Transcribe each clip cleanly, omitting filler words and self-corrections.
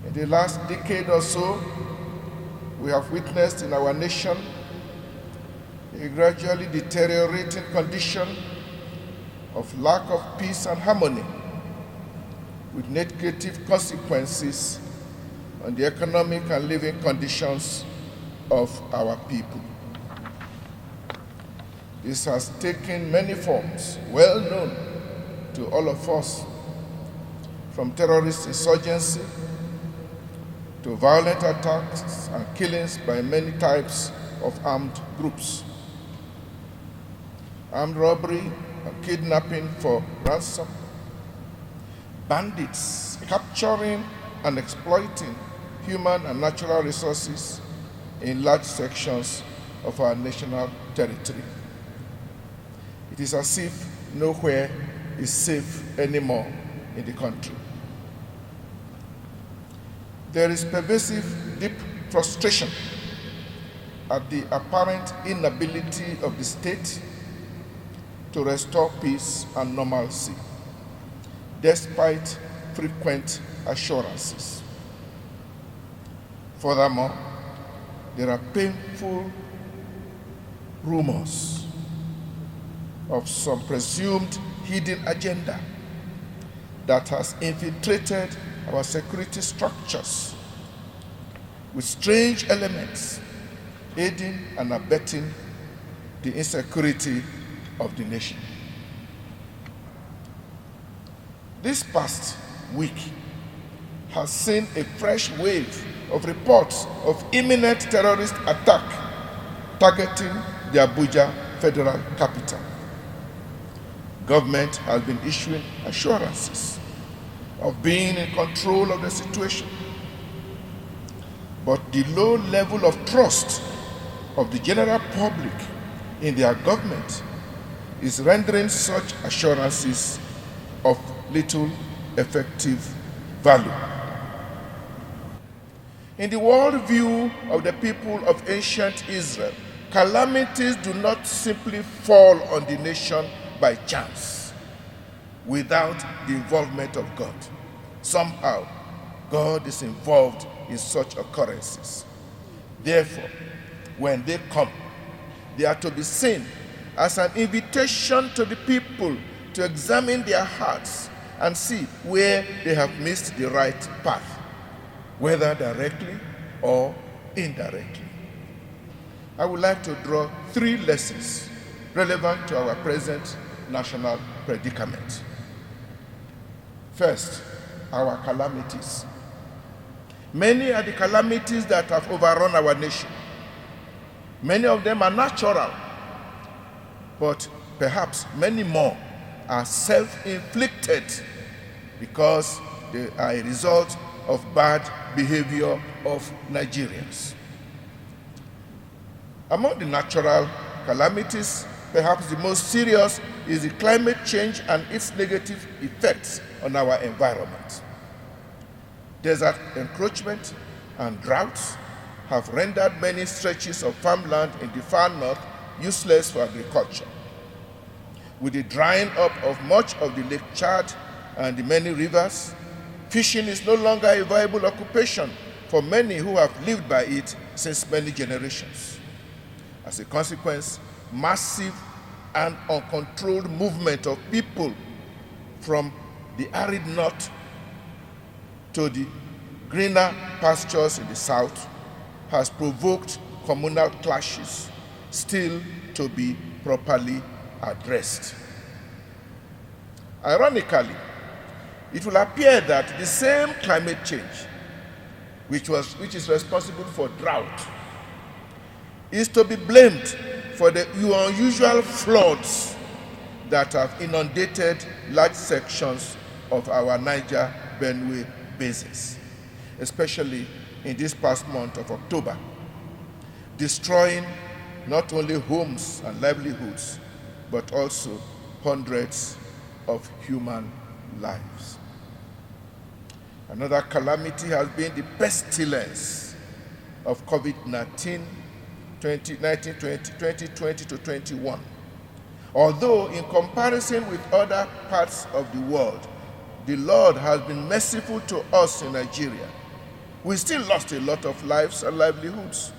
In the last decade or so, we have witnessed in our nation a gradually deteriorating condition of lack of peace and harmony, with negative consequences on the economic and living conditions of our people. This has taken many forms, well known to all of us, from terrorist insurgency to violent attacks and killings by many types of armed groups, armed robbery and kidnapping for ransom, bandits capturing and exploiting human and natural resources in large sections of our national territory. It is as if nowhere is safe anymore in the country. There is pervasive, deep frustration at the apparent inability of the state to restore peace and normalcy, despite frequent assurances. Furthermore, there are painful rumors of some presumed hidden agenda that has infiltrated our security structures with strange elements aiding and abetting the insecurity of the nation. This past week has seen a fresh wave of reports of imminent terrorist attack targeting the Abuja federal capital. Government has been issuing assurances of being in control of the situation, but the low level of trust of the general public in their government is rendering such assurances of little effective value. In the worldview of the people of ancient Israel, calamities do not simply fall on the nation by chance, without the involvement of God. Somehow, God is involved in such occurrences. Therefore, when they come, they are to be seen as an invitation to the people to examine their hearts and see where they have missed the right path, whether directly or indirectly. I would like to draw 3 lessons relevant to our present national predicament. First, our calamities. Many are the calamities that have overrun our nation. Many of them are natural, but perhaps many more are self-inflicted because they are a result of bad behavior of Nigerians. Among the natural calamities, perhaps the most serious is the climate change and its negative effects on our environment. Desert encroachment and droughts have rendered many stretches of farmland in the far north useless for agriculture. With the drying up of much of the Lake Chad and the many rivers, fishing is no longer a viable occupation for many who have lived by it since many generations. As a consequence, massive and uncontrolled movement of people from the arid north to the greener pastures in the south has provoked communal clashes still to be properly addressed. Ironically, it will appear that the same climate change, which is responsible for drought, is to be blamed for the unusual floods that have inundated large sections of our Niger-Benue basins, especially in this past month of October, destroying not only homes and livelihoods, but also hundreds of human lives. Another calamity has been the pestilence of COVID-19 2020 to 21. Although in comparison with other parts of the world, the Lord has been merciful to us in Nigeria. we still lost a lot of lives and livelihoods.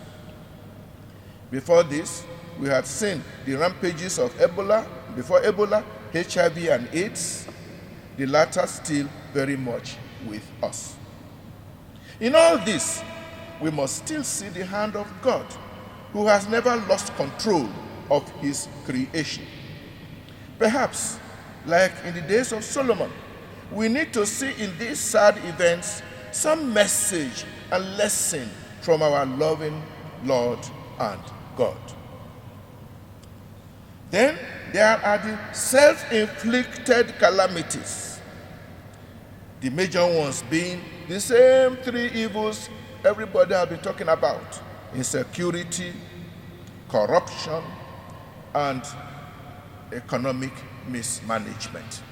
Before this, we had seen the rampages of Ebola. Before Ebola, HIV and AIDS, the latter still very much with us. In all this, we must still see the hand of God, who has never lost control of his creation. Perhaps, like in the days of Solomon, we need to see in these sad events some message and lesson from our loving Lord and God. Then there are the self-inflicted calamities, the major ones being the same three evils everybody has been talking about: insecurity, corruption, and economic mismanagement.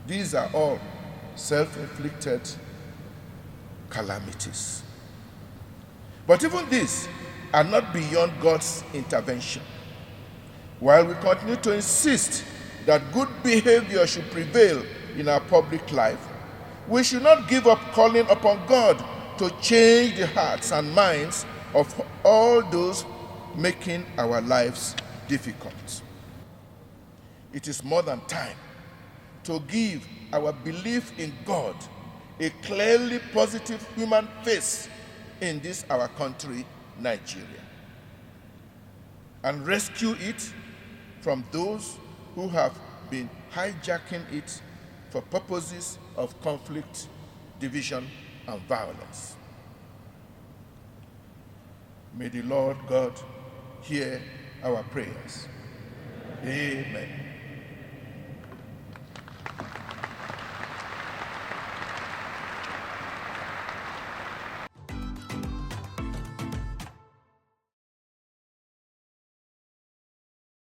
These are all self-inflicted calamities. But even these are not beyond God's intervention. While we continue to insist that good behavior should prevail in our public life, we should not give up calling upon God to change the hearts and minds of all those making our lives difficult. It is more than time to give our belief in God a clearly positive human face in this our country, Nigeria, and rescue it from those who have been hijacking it for purposes of conflict, division, and violence. May the Lord God hear our prayers. Amen.